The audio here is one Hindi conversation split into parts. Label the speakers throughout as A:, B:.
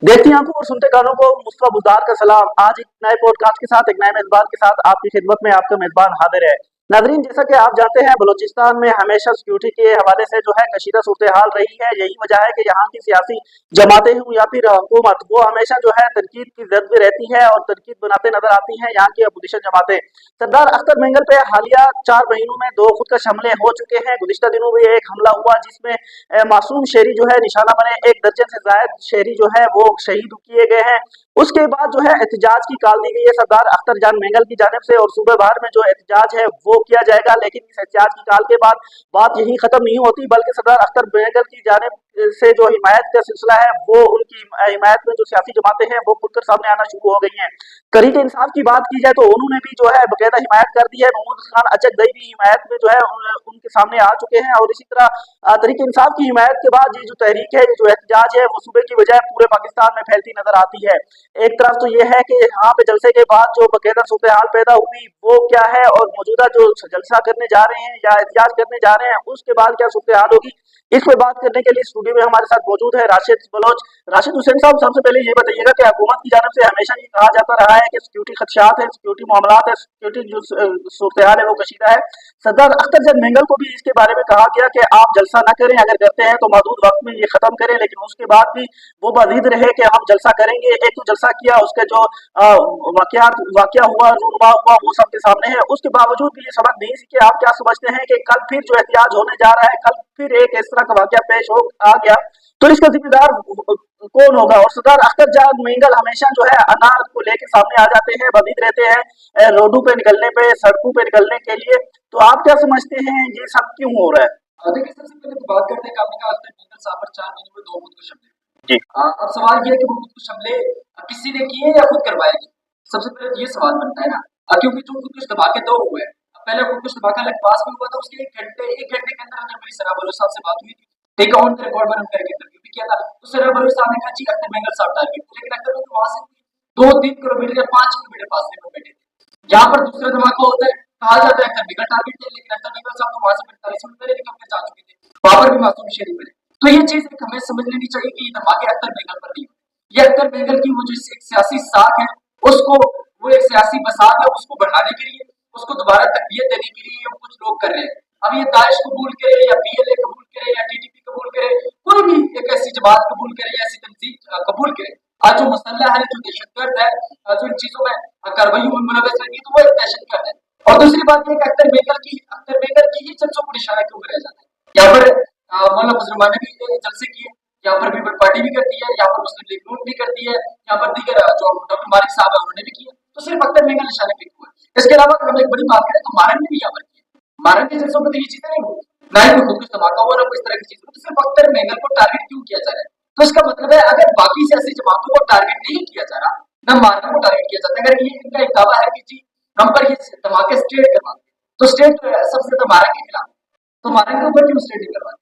A: देखती आंखों और सुनते कानों को मुस्तफा बुज़दार का सलाम। आज एक नए पॉडकास्ट के साथ, एक नए मेज़बान के साथ आपकी खिदमत में आपका मेज़बान हाज़िर है। नाज़रीन, जैसा कि आप जानते हैं, बलूचिस्तान में हमेशा सिक्योरिटी के हवाले से जो है कशीदा सूरत-ए-हाल रही है। यही वजह है कि यहाँ की सियासी जमातें हों या फिर हुकूमत, वो हमेशा जो है तनकीद की ज़द में रहती है और तनकीद बनाते नज़र आती हैं यहाँ की अपोज़िशन जमातें। सरदार अख्तर मेंगल पे हालिया 4 महीनों में 2 खुदकश हमले हो चुके हैं। गुज़िश्ता दिनों भी एक हमला हुआ जिसमें मासूम शहरी जो है निशाना बने। 1 दर्जन से ज़ायद शहरी जो है वो शहीद किए गए हैं। उसके बाद जो है एहतजाज की कॉल दी गई है सरदार अख्तर जान मेंगल की जानिब से, और सूबे भर में जो एहतजाज है वो किया जाएगा। लेकिन इस एहतजाज की कॉल के बाद बात यही खत्म नहीं होती, बल्कि सरदार अख्तर मेंगल की जानिब से जो हिमायत का सिलसिला है वो उनकी हिमायत में जो सियासी जमातें हैं वो खुलकर सामने आना शुरू हो गई हैं। तहरीक इंसाफ की बात की जाए तो उन्होंने भी जो है बाकायदा हिमायत कर दी है। महमूद खान अचकदई भी हिमायत में जो है उनके सामने आ चुके हैं, और इसी तरह तहरीक इंसाफ की हिमायत के बाद ये जो तहरीक है, ये जो एहतजाज है, वो सूबे की बजाय पूरे पाकिस्तान में फैलती नजर आती है। एक तरफ तो ये है कि यहाँ पे जलसे के बाद जो बाकायदा सूरत हाल पैदा हुई वो क्या है, और मौजूदा जो जलसा करने जा रहे हैं या एहतजाज करने जा रहे हैं उसके बाद क्या सूरत हाल होगी, इस पर बात करने के लिए स्टूडियो में हमारे साथ मौजूद है राशिद बलोच। राशिद हुसैन साहब, सबसे पहले ये बताइएगा कि हुकूमत की जानब से हमेशा ये कहा जाता रहा है कि सिक्योरिटी खदशात है, सिक्योरिटी मामलात है, सिक्योरिटी जो सूरत हाल है वो कशीदा है। सरदार अख्तर जन मेंगल को भी इसके बारे में कहा गया कि आप जलसा न करें, अगर करते हैं तो महदूद वक्त में ये खत्म करें, लेकिन उसके बाद भी वो बाजिद रहे कि हम जलसा करेंगे। एक तो जलसा किया, उसके जो वाकया हुआ, रूनुमा हुआ, वो सबके सामने है। उसके बावजूद भी ये सबक नहीं सीखे। आप क्या समझते हैं कि कल फिर जो एहतियाज होने जा रहा है, कल फिर एक इस तरह का वाकया पेश हो आ गया तो इसका जिम्मेदार कौन होगा? और सरदार अख्तर जान मेंगल हमेशा जो है अनार को लेके सामने आ जाते हैं, बधिर रहते हैं रोडों पे निकलने पे, सड़कों पे निकलने के लिए। तो आप क्या समझते हैं ये सब क्यों हो रहा है?
B: देखिए, सबसे पहले तो बात करते हैं कि आपने कहा अख्तर मेंगल साहब पर 4 महीने में 2 खुदकुश हमले।
A: जी।
B: अब सवाल ये है कि वो खुदकुश हमले किसी ने किए या खुद करवाए गए? सबसे पहले तो ये सवाल बनता है ना। क्योंकि जो खुदकुश धमाके 2 हुए हैं। पहले खुदकुश धमाका लखवास में हुआ था, उसके 1 घंटे के अंदर अंदर मेरी सना बलोच साहब से बात हुई थी। एक ऑन द रिकॉर्ड मैंने उनका एक इंटरव्यू भी किया था। तो सना बलोच साहब ने कहा जी अख्तर मेंगल साहब टारगेट थे, लेकिन अख्तर मेंगल वहां से 2-3 किलोमीटर या 5 किलोमीटर फासले पर बैठे थे। यहाँ पर दूसरा धमाका होता है, कहा जाता है अख्तर मेंगल टारगेट थे, लेकिन अख्तर मेंगल साहब तो वहां से 45 मिनट पहले निकल कर जा चुके थे। वहां पर भी मासूम शहरी मिले। तो ये चीज हमें समझ लेनी चाहिए कि ये धमाके अख्तर मेंगल पर नहीं हुए। ये अख्तर मेंगल की वो जो एक सियासी साख है, उसको वो एक सियासी बसात है, उसको बढ़ाने के लिए, उसको दोबारा तकबीयत देने के लिए कुछ लोग कर रहे हैं। अब ये दाइश कबूल करे या पीएलए कबूल करे या टीटीपी कबूल करे, कोई भी एक ऐसी जमात कबूल करे या ऐसी तंजीम कबूल करे, आज जो मुसल्लह है, जो दहशतगर्द है, जो इन चीजों में कार्रवाई में मुलव्वस है, तो वो एक दहशतगर्द है। और दूसरी बात ये कि अख्तर मेंगल की ही चर्चों पर निशाना क्यों कराया जाता है? यहाँ पर मौलाना फजल ने भी जलसे किए, यहाँ पर पीपल पार्टी भी करती है, यहाँ पर मुस्लिम लीग नून भी करती है, यहाँ पर दीगर जो डॉक्टर मालिक साहब है उन्होंने भी किया। तो सिर्फ अख्तर मेंगल निशाने पे क्यों है? इसके अलावा अगर हम एक बड़ी बात करें तो मारन ने भी यहाँ पर किया। मारन के जलसों में तो ये चीजें नहीं हुई, ना ही कोई खुदकुश धमाका हुआ, ना कोई इस तरह की चीज हुई। तो सिर्फ अख्तर मेंगल को टारगेट क्यों किया जा रहा है? तो इसका मतलब है अगर बाकी सियासी जमातों को टारगेट नहीं किया जा रहा, ना मारन को टारगेट किया जाता है, अगर ये इनका एक दावा है कि जी हम पर ये धमाके स्टेट करवाते, तो स्टेट सबसे ज्यादा मारन के खिलाफ, तो मारन के ऊपर क्यों स्टेट नहीं करवाते?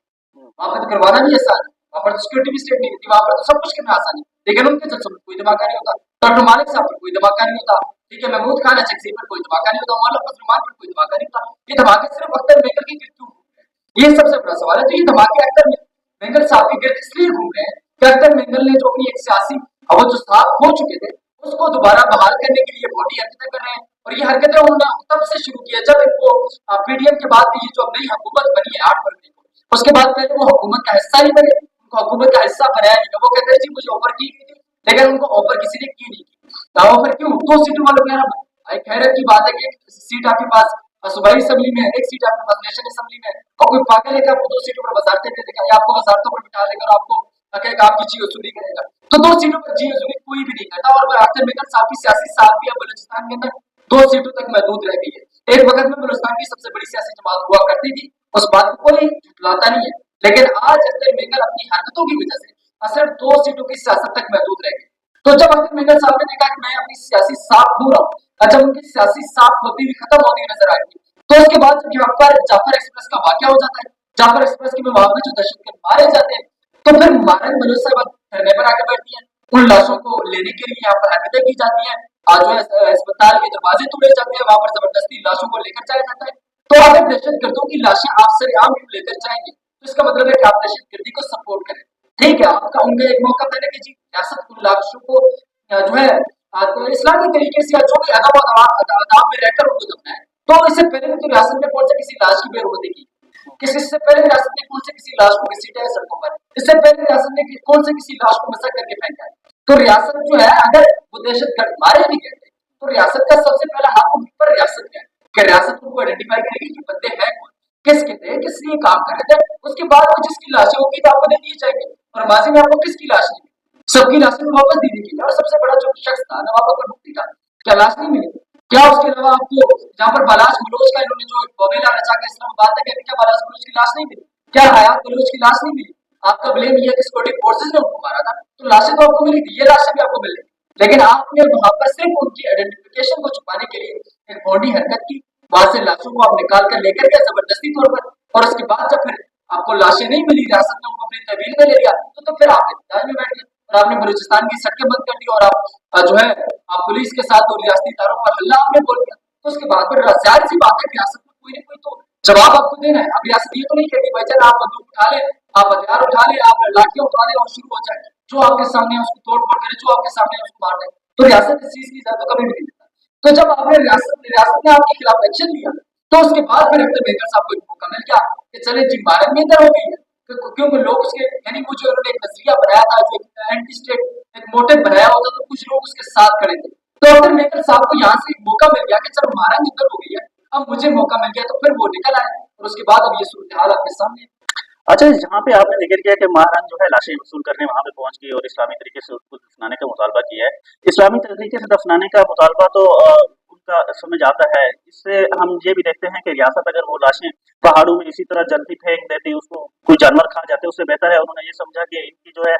B: वहां पर तो करवाना भी आसान है, वहां पर सिक्योरिटी भी स्टेट नहीं रहती, वहां पर तो सब कुछ करना आसान है, लेकिन उनके जलसों में कोई धमाका नहीं होता। डॉक्टर मालिक साहब पर कोई धमाका नहीं होता, ठीक है, महमूद खान अचकसी पर कोई धमाका नहीं होता, मौलाना फजल रहमान पर कोई धमाका नहीं होता। ये धमाके सिर्फ अख्तर मेंगल के क्यों? ये सबसे बड़ा सवाल है। तो ये धमाके अख्तर मेंगल साहब के गिर्द इसलिए घूम रहे हैं कि अख्तर मेंगल ने जो अपनी एक सियासी वो जो साथ हो चुके थे, उसको दोबारा बहाल करने के लिए बॉडी हरकतें कर रहे हैं। और ये हरकतें उन्होंने तब से शुरू की है जब इनको पीडीएम के बाद ये जो नई हुकूमत बनी है 8 फरवरी को, उसके बाद पहले वो हुकूमत का हिस्सा ही बने, उनको हुकूमत का हिस्सा बनाया नहीं। वो कहते हैं जी मुझे ऑफर की गई थी, लेकिन उनको ऑफर किसी ने की नहीं की। ऑफर क्यों? 2 सीटों वालों के एक हैरत की बात है कि एक सीट आपके पास सूबाई असेंबली में है, एक सीट आपके पास नेशनल असेंबली में है, और कोई पागल है कि आपको 2 सीटों पर वजारतें दे देगा या आपको वजारतों पर बिठा देगा और आपको कहेगा आपकी जी वसूली करेगा। तो 2 सीटों पर जी वसूली कोई भी नहीं करता। और आखिर में साहब की सियासी साख भी अब बलूचिस्तान के अंदर 2 सीटों तक महदूद रह गई है। एक वक्त में बलूचिस्तान की सबसे बड़ी सियासी जमात हुआ करती थी, उस बात को कोई झुठलाता नहीं है, लेकिन आज अख्तर मेंगल अपनी हरकतों की वजह से सिर्फ 2 सीटों की सियासत तक महदूद रह गए। तो जब अख्तर मेंगल साहब ने देखा कि मैं अपनी सियासी साख खो रहा हूँ, जब उनकी सियासी साख होती हुई खत्म होती हुई नजर आएगी, तो उसके बाद जब यहाँ पर जाफर एक्सप्रेस का वाकया हो जाता है, जाफर एक्सप्रेस के वहां पे जो दहशतगर्द मारे जाते हैं, तो फिर मारन बलोच साहब धरने पर आके बैठती है, उन लाशों को लेने के लिए यहाँ पर हरकतें की जाती है, आज जो है अस्पताल के दरवाजे तोड़े जाते हैं, वहां पर जबरदस्ती लाशों को लेकर जाया जाता है। तो अगर दहशतगर्दों की लाशें आप सरेआम क्यों लेकर जाएंगे, तो इसका मतलब है कि आप दहशतगर्दी को सपोर्ट करें। ठीक है, आपका उनका एक मौका पहले कि जी रियासत को उन लाशों को जो है तो इस्लामी तरीके से या जो भी अदाब में रहकर उनको दफनाए। तो इससे पहले भी तो रियासत में कौन सा किसी लाश की बेरुखी की, इससे पहले रियासत ने कौन से किसी लाश को घसीटा है सड़कों पर, इससे पहले रियासत ने कौन से किसी लाश को मसक करके फेंका है। तो रियासत जो है अगर वो दहशतगर्द मारे भी गए तो रियासत का सबसे पहला हाथ ऊपर रियासत का है कि रियासत उनको आइडेंटिफाई करेगी कि बंदे हैं कौन, किसके थे, किस लिए काम कर रहे थे। उसके बाद वो जिसकी लाशें होगी तो आपको दे दी जाएंगे। और माजी में आपको किसकी लाश नहीं मिली, सबकी लाशें वापस दे दी। और सबसे बड़ा जो शख्स था नवाब अकबर भुट्टी का, क्या लाश नहीं मिली? क्या उसके अलावा आपको जहाँ पर बालाज बलोच का इन्होंने जो बवेला रचा के इस्लामाबाद तक, क्या बालाज बलोच की लाश नहीं मिली? क्या हयात बलोच की लाश नहीं मिली? आपका ब्लेम ये है कि सिक्योरिटी फोर्सेज ने उनको मारा था, तो लाशें तो आपको मिली थी, ये लाशें भी आपको मिल रही, लेकिन आपने वहां पर सिर्फ उनकी आइडेंटिफिकेशन को छुपाने के लिए एक बॉडी हरकत की, वहां से लाशों को आप निकाल कर लेकर गए जबरदस्ती तौर पर। और उसके बाद जब फिर आपको लाशें नहीं मिली, रियासत ने उनको अपनी तहवील में ले लिया, तो फिर आप इत्तेजाज में बैठ गए और आपने बलूचिस्तान की सड़कें बंद कर दी और आप जो है आप पुलिस के साथ और रियासती इदारों पर हल्ला आपने बोल दिया। तो उसके बाद फिर जाहिर सी बात है कि रियासत में कोई ना कोई तो जवाब आपको देना है। अब रियासत ये तो नहीं कहती भाई चल आप बंदूक उठा ले, आप हथियार उठा ले, आप लाठियां उठा ले और शुरू हो जाए, जो आपके सामने उसको तोड़ फोड़ करे, जो आपके सामने उसको मार दे। तो रियासत इस चीज की इजाजत कभी नहीं देता। तो जब आपने रियासत ने आपके खिलाफ एक्शन लिया, तो उसके बाद फिर अख्तर मेहतर साहब को एक मौका मिल गया कि चले जी मारन बेहतर हो गई है, क्योंकि लोग उसके यानी वो जो उन्होंने एक नजरिया बनाया था, जो एंटी स्टेट एक मोटिव बनाया होता, तो कुछ लोग उसके साथ खड़े थे। तो अख्तर मेहतर साहब को यहाँ से एक मौका मिल गया कि चलो मारन बेहतर हो गई है, अब मुझे मौका मिल गया, तो फिर वो निकल आए और उसके बाद अब ये सूरत हाल आपके सामने।
A: अच्छा, जहाँ पे आपने जिक्र किया कि महारान जो है लाशें वसूल करने वहां पे पहुंच गई और इस्लामी तरीके से उसको दफनाने का मुतालबा किया है। इस्लामी तरीके से दफनाने का मुतालबा तो उनका समझ आता है। इससे हम ये भी देखते हैं कि रियासत अगर वो लाशें पहाड़ों में इसी तरह जलती फेंक देती, उसको कोई जानवर खा जाते, उससे बेहतर है उन्होंने ये समझा कि इनकी जो है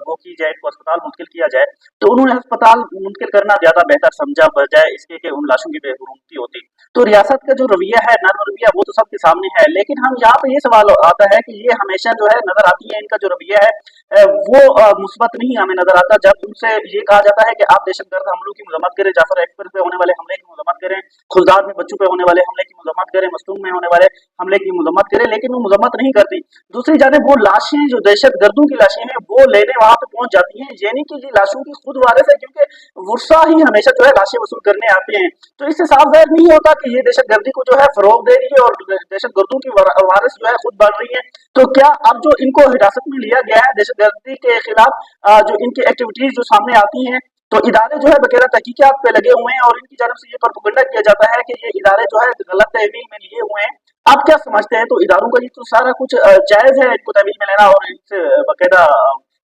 A: वो की जाए, इनको अस्पताल मुंतकिल किया जाए। तो उन्होंने अस्पताल मुंतकिल करना ज्यादा बेहतर समझा बजाय इसके कि उन लाशों की बेहुरमती होती। तो रियासत का जो रवैया है, नर्म रवैया, वो तो सबके सामने है। लेकिन हम यहाँ पे ये सवाल आता है कि ये हमेशा जो है नजर आती है, इनका जो रवैया है वो मुस्बत नहीं हमें नजर आता। जब उनसे ये कहा जाता है कि आप दहशतगर्द हमलों की मजम्मत करें, जाफर एक्सप्रेस पे होने वाले हमले की मजम्मत करें, खुलदार में बच्चों पे होने वाले हमले की मजम्मत करें, मस्तूम में होने वाले हमले की मजम्मत करें, लेकिन वो मजम्मत नहीं करती। दूसरी जानिब वो लाशें जो दहशतगर्दों की लाशें हैं वो लेने वहां पे पहुंच जाती हैं, यानी कि ये लाशों की खुद वारिस है, क्योंकि वर्षा ही हमेशा जो है लाशें वसूल करने आते हैं। तो इससे साफ जाहिर नहीं होता कि ये दहशतगर्दी को जो है फरोग दे रही है और दहशतगर्दों की वारिस जो है खुद बढ़ रही है। तो क्या अब जो इनको हिरासत में लिया गया है दहशतगर्दी के खिलाफ, जो इनकी एक्टिविटीज जो सामने आती हैं, तो इदारे जो है बकायदा तहकीकात पे लगे हुए हैं और इनकी तरफ से ये प्रोपेगेंडा किया जाता है कि ये इदारे जो है गलत तहवील में लिए हुए हैं। आप क्या समझते हैं? तो इदारों का ये तो सारा कुछ जायज है इनको तहवील में लेना और इनसे बकायदा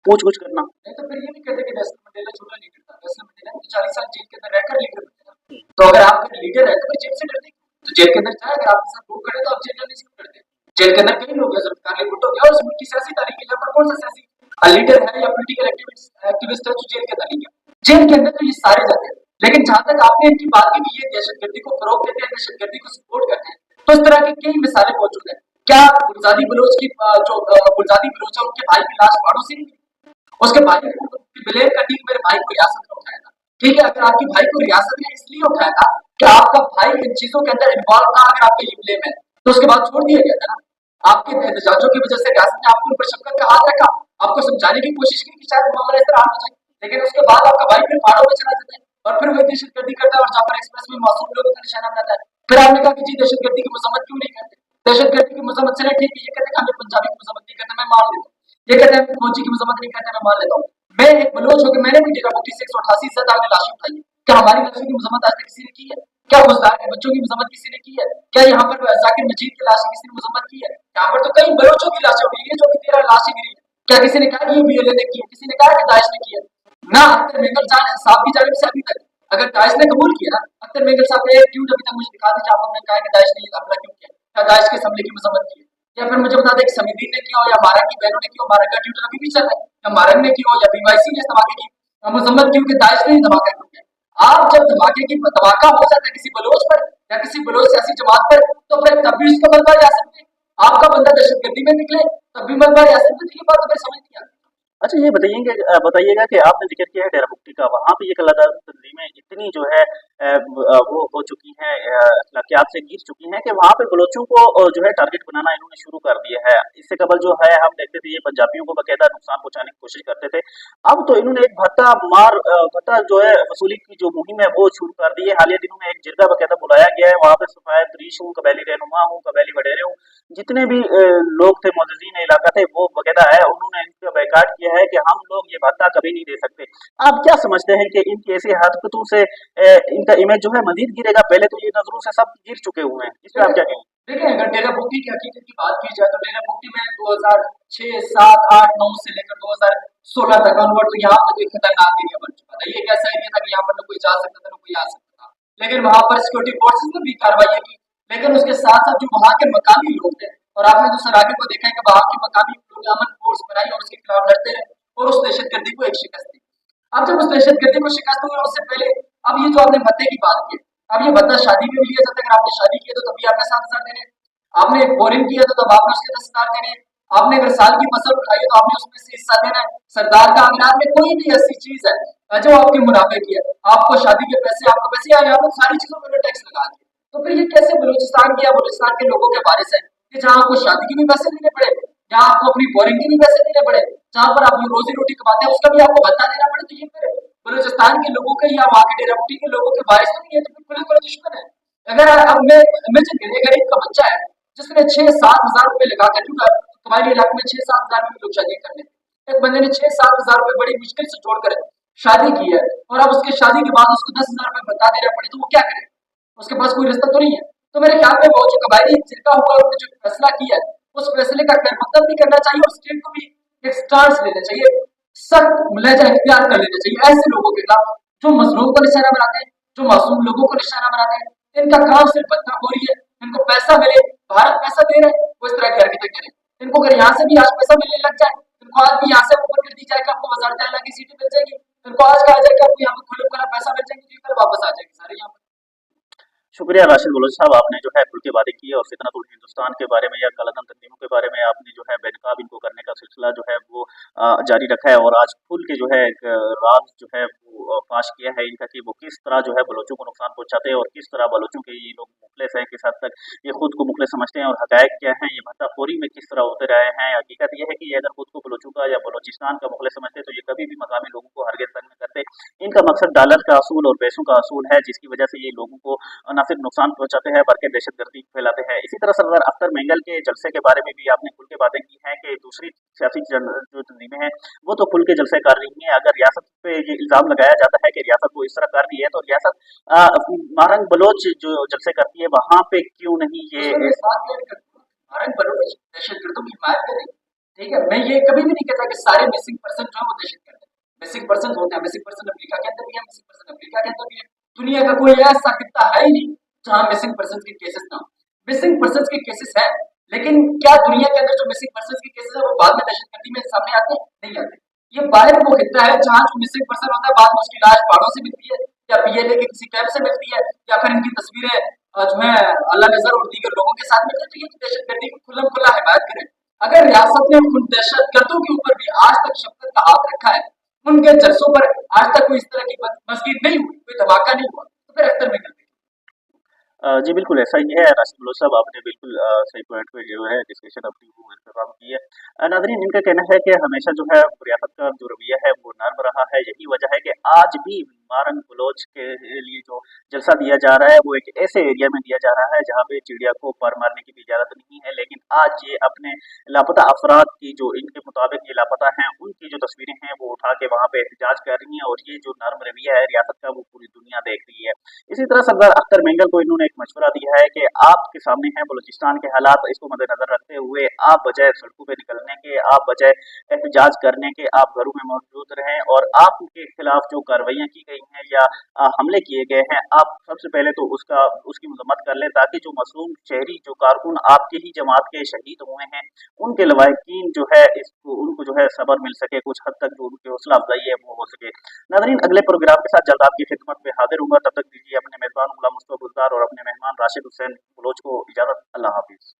A: पूछ कुछ करना।
B: नहीं तो फिर ये नहीं कहते कि नेल्सन मंडेला छोटा लीडर था। नेल्सन मंडेला ने 40 साल जेल के अंदर रहकर लीडर बने। तो अगर आप फिर लीडर है तो फिर जेल से डरते क्यों? तो जेल के अंदर जाए, अगर आपके साथ लोग खड़े तो आप जेल जाने से क्यों डरते? जेल के अंदर कई लोग हैं, जुल्फिकार अली भुट्टो गया और इस मुल्क की सियासी तारीख के पर कौन सा सियासी लीडर है या पॉलिटिकल एक्टिविस्ट है जो जेल के अंदर नहीं गया? जेल के अंदर तो ये सारे जाते हैं। लेकिन जहां तक आपने इनकी बात की कि ये दहशतगर्दी को फरोग देते हैं, दहशतगर्दी को सपोर्ट करते हैं, तो इस तरह की कई मिसालें मौजूद हैं। क्या गुलजादी बलोच की जो गुलजादी बलोच है उनके भाई की लाश पहाड़ों से नहीं मिली? उसके भाई को ब्लेम करती है मेरे भाई को रियासत में उठाया था। ठीक है, अगर आपके भाई को रियासत ने इसलिए उठाया था कि आपका भाई इन चीजों के अंदर इन्वॉल्व था, अगर आपका ये ब्लेम है तो उसके बाद छोड़ दिया गया था ना। आपके एहतजाजों की वजह से रियासत ने आपके ऊपर शफकत का हाथ रखा, आपको समझाने की कोशिश की कि शायद मामला इस तरह हो जाए, लेकिन उसके बाद आपका भाई फिर पहाड़ों में चला जाता है और फिर वही दहशतगर्दी करता है और जाफर एक्सप्रेस में मासूम लोगों का निशाना बनाता है। फिर आपने कहा कि जी दहशतगर्दी की मजम्मत क्यों नहीं करते? दहशतगर्दी की मजम्मत चले ठीक है, ये कहते हैं हमें पंजाबी की मजम्मत नहीं करते, मैं मार देता हूँ। ये कहते हैं फौजी की मजम्मत नहीं करते, मैं मार लेता हूँ। मैं एक बलोच होकर मैंने भी डेरा मुफ्ती से 188 ज्यादा लाशें उठाई है। क्या हमारी लाशों की मजम्मत आज तक किसी ने की है? क्या गुजदार के बच्चों की मजम्मत किसी ने की है? क्या यहाँ पर जाकिर मजीद की लाशें किसी ने मजम्मत की है? यहाँ पर तो कई बलोचों की लाशें उठी है, जो कि 13 लाशें गिरी है। क्या किसी ने कहा कि ये बीएलए ने की है? किसी ने कहा कि दाइश ने की है? ना अख्तर मेंगल साहब की जानिब से अभी तक, अगर दाइश ने कबूल किया, अख्तर मेंगल साहब ने एक ट्वीट अभी तक मुझे दिखा दीजिए, आपने कहा कि दाइश ने ये हमला क्यों किया, क्या दाइश के हमले की मजम्मत की है? या फिर मुझे बता दें कि समीदीन ने किया हो या मारंग की बहनों ने किया हो, मारंग का ट्विटर अभी भी चल रहा है, या मारंग ने की हो या बीवाईसी ने इस धमाके की मजम्मत की हो कि दाइश ने ही धमाका क्यों किया। आप जब धमाका हो जाता है किसी बलोच पर या किसी बलोच सियासी जमात पर, तो फिर तब भी उसका मलबा रियासत में, आपका बंदा दहशतगर्दी में निकले तब भी मलबा रियासत में, तो ये बात तो फिर समझ नहीं आती।
A: अच्छा ये बताइएगा कि आपने ज़िक्र किया है डेरा मुफ्ती का, वहाँ पे ये कलादार तंज़ीमें इतनी जो है वो हो चुकी हैं, अखलाकियात से गिर चुकी हैं कि वहाँ पे बलोचों को जो है टारगेट बनाना इन्होंने शुरू कर दिया है। इससे कबल जो है हम देखते थे ये पंजाबियों को बाकायदा नुकसान पहुँचाने की कोशिश करते थे। अब तो इन्होंने एक भत्ता जो है वसूली की जो मुहिम है वो शुरू कर दी है। हालिया दिनों में एक जिरगा बाकायदा बुलाया गया है, वहाँ पे सफायत रीश हूँ, कबैली रहनुमा हूँ, कबैली वडेरे हूँ, जितने भी लोग थे मोअज़्ज़िज़ीन इलाका थे वो वगैरह है, उन्होंने इनका बैकाट किया है कि हम लोग ये भत्ता कभी नहीं दे सकते। आप क्या समझते हैं कि इनकी ऐसी हरकतों से इनका इमेज जो है मजीद गिरेगा? पहले तो ये नजरों से सब गिर चुके हुए हैं, इस पे आप
B: देखिए
A: क्या कहेंगे?
B: देखिए, अगर डेरा मुफ्ती की हकीकत की बात की जाए तो डेरा मुफ्ती में 2006, 7, 8, 9 से लेकर 2016 तक ऑनवर्ड तो यहाँ पर एक खतरनाक एरिया बन चुका था। ये एक ऐसा एरिया था कि यहाँ पर न कोई जा सकता था, न कोई आ सकता था। लेकिन वहाँ पर सिक्योरिटी फोर्सेस ने भी कार्रवाई की। लेकिन उसके साथ-साथ जो वहाँ के मकामी लोग थे और आपने जो सरागे को देखा है कि वहाँ के मकामी लोग ने अमन फोर्स बनाई और उसके खिलाफ लड़ते रहे और उस दहशतगर्दी को एक शिकस्त दी। अब जब उस दहशतगर्दी को शिकस्त हुई और उससे पहले अब ये जो आपने भत्ते की बात की, अब ये भत्ता शादी में भी लिया जाता है। अगर आपने शादी की है तो तभी आपने 7,000 देने हैं। आपने एक बोरिंग किया तो तब आपने उसके 10,000 देने हैं। आपने अगर साल की फसल उठाई है तो आपने उसमें से हिस्सा देना है। सरदार का अगर आपने कोई भी ऐसी चीज है जो आपके मुनाफे की है, आपको शादी के पैसे, आपको पैसे आए, आपने सारी चीजों पर टैक्स लगा दिया, तो फिर ये कैसे बलूचिस्तान की या बलूचिस्तान के लोगों के बारे है कि जहाँ आपको शादी के भी पैसे देने पड़े, जहाँ आपको अपनी बोरिंग के भी पैसे देने पड़े, जहाँ पर आप जो रोजी रोटी कमाते हैं उसका भी आपको भत्ता देना पड़े, तो ये फिर बलूचिस्तान के लोगों के या वहाँ के डेरा मुफ्ती के लोगों के बारिश तो नहीं है, तो फिर खुले खुले दुश्मन है। अगर अब मैं इमेजिन करिए, अगर एक बच्चा है जिसने 6-7 हजार रुपए लगा कर, क्योंकि तुम्हारे इलाके में 6-7 हजार में भी लोग शादी कर लेते हैं, एक बंदे ने 6-7 हजार रुपए बड़ी मुश्किल से जोड़कर शादी की है और अब उसकी शादी के बाद उसको 10,000 रुपए बता देना पड़े, तो वो क्या करे? उसके पास कोई रास्ता तो नहीं है। तो मेरे ख्याल में वो जो कबायली जिरका हुआ उन्होंने जो फैसला किया है, उस फैसले का खैर मकदम भी करना चाहिए और स्टेट को भी एक स्टांस लेना चाहिए, सख्त लहजा इख्तियार कर लेना चाहिए ऐसे लोगों के खिलाफ जो मजलूम को निशाना बनाते हैं, जो मासूम लोगों को निशाना बनाते हैं। इनका काम सिर्फ बदनाखोरी है, इनको पैसा मिले, भारत पैसा दे रहे हैं, वो इस तरह की हरकतें करें। इनको अगर यहाँ से भी आज पैसा मिलने लग जाए, इनको आज भी यहाँ से ऊपर कर दी जाए कि आपको वजारत आला की सीटें मिल जाएगी, इनको आज कहा जाए कि आपको यहाँ पर खुले खुला पैसा मिल जाएंगे, तो ये कल वापस आ जाएंगे सारे यहाँ पर।
A: शुक्रिया राशिद बलोच साहब, आपने जो है खुल के बातें की और फितनतुल हिंदुस्तान के बारे में या कलादम तंजीमों के बारे में आपने जो है बेनकाब इनको करने का सिलसिला जो है वो जारी रखा है और आज खुल के जो है एक राज जो है वो फाश किया है इनका कि वो किस तरह जो है बलोचों को नुकसान पहुंचाते हैं और किस तरह बलोचों के ये लोग मुखलिस हैं, किस हद तक ये खुद को मुखलिस समझते हैं और हकायक क्या है, ये भत्ताखोरी में किस तरह होते रहे हैं। हकीकत ये है कि ये अगर खुद को बलोचों का या बलोचिस्तान का मुखलिस समझते तो ये कभी भी मकामी लोगों को हरगिज तंग नहीं करते। इनका मकसद डॉलर का असूल और पैसों का असूल है, जिसकी वजह से ये लोगों को न सिर्फ नुकसान पहुंचाते हैं बल्कि दहशतगर्दी फैलाते हैं। इसी तरह सरदार अख्तर मेंगल के जलसे के बारे में भी आपने खुल के बातें की हैं कि दूसरी सियासी जो तंजीमें हैं वो तो खुल के जलसे कर रही हैं। अगर रियासत पे ये इल्ज़ाम लगाया जाता है कि रियासत को इस तरह कर रही है तो रियासत मारंग बलोच जो जलसे करती है वहाँ पे क्यों नहीं
B: उसमें मैं
A: ये
B: इस बात को ऐड कर दूं, भारत बलोच दहशतगर्दों की हिमायत करें। ठीक है, मैं ये कभी भी नहीं कहता कि सारे मिसिंग पर्सन जो है वो दहशतगर्द है। मिसिंग पर्सन होते हैं, मिसिंग पर्सन अफ्रीका के अंदर भी है, मिसिंग पर्सन अफ्रीका के अंदर भी है। दुनिया का कोई ऐसा खित्ता है ही नहीं जहाँ मिसिंग पर्सन के केसेस ना हो। मिसिंग पर्सन के केसेस हैं, लेकिन क्या दुनिया के अंदर जो मिसिंग पर्सन के केसेस है वो बाद में दहशतगर्दी में सामने आते हैं? नहीं आते। ये बाहर वो खित्ता है जहाँ जो मिसिंग पर्सन होता है बाद में उसकी लाश पहाड़ों से मिलती है या पीएलए के किसी कैंप से मिलती है या फिर इनकी तस्वीरें जो है अल्लाह नजर और दीगर लोगों के साथ मिलती है, तो ये दहशतगर्दी की खुल्लम खुल्ला हिमायत करें। अगर रियासत ने उन दहशतगर्दों के ऊपर भी आज तक शफकत का हाथ रखा है, उनके जलसों पर आज तक कोई इस तरह की मस्जिद नहीं हुई, कोई धमाका नहीं हुआ, तो फिर अख्तर में कर
A: जी बिल्कुल ऐसा ही है राशिद बलोच साहब, आपने बिल्कुल सही पॉइंट पे जो है डिस्कशन अपनी वो इंतजाम की है। नाज़रीन इनका कहना है कि हमेशा जो है रियासत का जो रवैया है वो नर्म रहा है। यही वजह है कि आज भी मारंग बलोच के लिए जो जलसा दिया जा रहा है वो एक ऐसे एरिया में दिया जा रहा है जहाँ पे चिड़िया को पर मारने की भी इजाज़त नहीं है। लेकिन आज ये अपने लापता अफराद की जो इनके मुताबिक ये लापता हैं उनकी जो तस्वीरें हैं वो उठा के वहाँ पे एहतजाज कर रही हैं और ये जो नर्म रवैया है रियासत का वो पूरी दुनिया देख रही है। इसी तरह सरदार अख्तर मेंगल को इन्होंने एक मशवरा दिया है कि आपके सामने है बलूचिस्तान के हालात, इसको मद्देनजर रखते हुए आप बजाय सड़कों पे निकलने के, आप बजाय एहतजाज करने के, आप घरों में मौजूद रहें और आपके खिलाफ जो कार्रवाइयाँ की गई हैं या हमले किए गए हैं, आप सबसे पहले तो उसकी मजम्मत कर लें ताकि जो मासूम शहरी जो कारकुन आपके ही जमात के शहीद हुए हैं उनके लवाहिकीन जो है इसको उनको जो है सब्र मिल सके, कुछ हद तक जो उनकी हौसला अफजाई है वो हो सके। नाज़रीन अगले प्रोग्राम के साथ जल्द आपकी खिदमत में हाजिर होऊंगा, तब तक दीजिए अपने मेज़बान गुलाम मुस्तफा गुलजार और अपने मेहमान राशिद हुसैन बलोच को इजाज़त। अल्लाह हाफिज़।